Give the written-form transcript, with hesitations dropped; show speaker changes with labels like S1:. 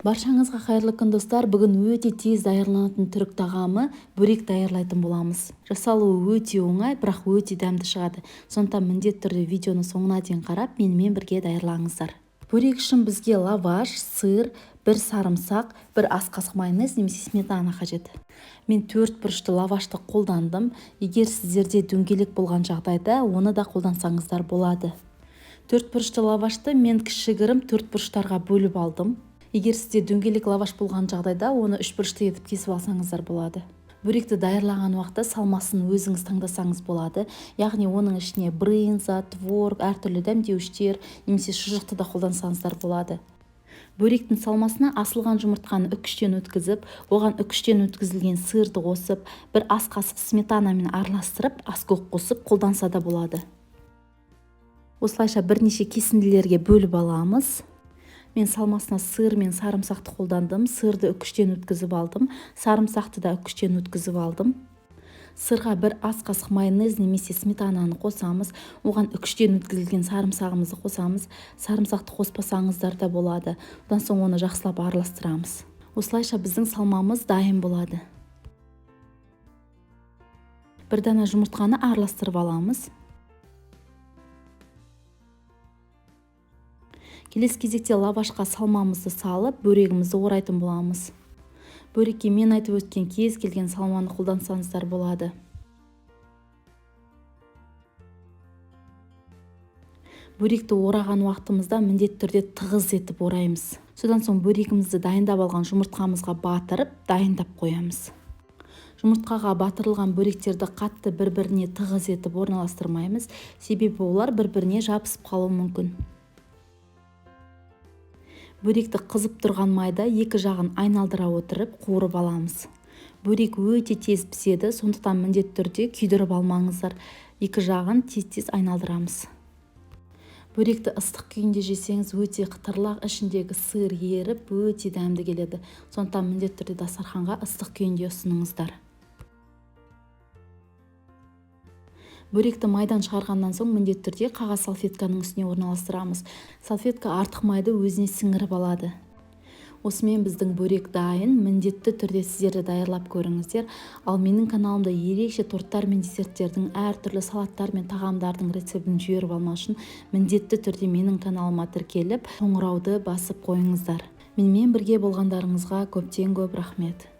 S1: Баршаңызға қайырлы күн достар. Бүгін өте тез даярланатын түрік тағамы бөрек даярлайтын боламыз. Жасалуы өте оңай, бірақ өте дәмді шығады. Сондықтан міндетті түрде видеоны соңына дейін қарап, менімен бірге даярлаңыздар. Бөрек үшін бізге лаваш, сыр, бір сарымсақ, бір ас қасық майонез немесе сметана қажет. Мен 4 бұрышты лавашты қолдандым. Егер сіздерде дөңгелек болған жағдайда, оны да қолдансаңыздар болады. 4 бұрышты лавашты мен кішігірім 4 бұрыштарға бөліп алдым. Егер сізде дөңгелек лаваш болған жағдайда, оны 3 бұрышты етіп кесіп алсаңыздар болады. Бөректі даярлаған уақытта салмасын өзіңіз таңдасаңыз болады. Яғни оның ішіне брынза, творог, әртүрлі дәмдеуіштер, немесе шұжықты да қолдансаңыздар болады. Бөректің салмасына асылған жұмыртқаны үкіштен өткізіп, оған үкіштен өткізілген сырды қосып, бір ас қасық сметанамен араластырып, аскөк қосып қолданса да болады. Осылайша бірнеше кесінділерге бөліп аламыз. Мен салмасына сыр мен сарымсақты қолдандым. Сырды үкіштен өткізіп алдым. Сарымсақты да үкіштен өткізіп алдым. Сырға бір ас қасық майонез немесе сметананы қосамыз. Оған үкіштен өткізілген сарымсағымызды қосамыз. Сарымсақты қоспасаңыздар да болады. Одан соң оны жақсылап араластырамыз. Осылайша біздің салмамыз дайын болады. Бір дана жұмыртқаны араластырып аламыз. Келесі кезекте лавашқа салмамызды салып, бөрегімізді орайтын боламыз. Бөрекке мен айтып өткен кез келген салманы қолдансаңыздар болады. Бөректі ораған уақытымызда міндетті түрде тығыз етіп ораймыз. Содан соң бөрегімізді дайындап алған жұмыртқамызға батырып, дайындап қоямыз. Жұмыртқаға батырылған бөректерді қатты бір-біріне тығыз етіп орналастырмаймыз, себебі олар бір-біріне жабысып қалуы мүмкін. Бөректі қызып тұрған майда екі жағын айналдыра отырып қуырып аламыз. Бөрек өте тез піседі, сондықтан міндетті түрде күйдіріп алмаңыздар. Екі жағын тез-тез айналдырамыз. Бөректі ыстық күйінде жесеңіз өте қытырлақ, ішіндегі сыр еріп, өте дәмді келеді. Сондықтан міндетті түрде дастарханға ыстық күйінде ұсыныңыздар. Бөректі майдан шығарғаннан соң міндетті түрде қағаз салфетканың үстіне орналастырамыз. Салфетка артық майды өзіне сіңіріп алады. Осымен біздің бөрек дайын. Міндетті түрде сіздер де даярлап көріңіздер. Ал менің каналымда ерекше торттар мен десерттердің, әртүрлі салаттар мен тағамдардың рецептін жіберіп алмау үшін міндетті түрде менің каналыма тіркеліп, қоңырауды басып қойыңыздар. Менімен бірге болғандарыңызға көптен көп рахмет.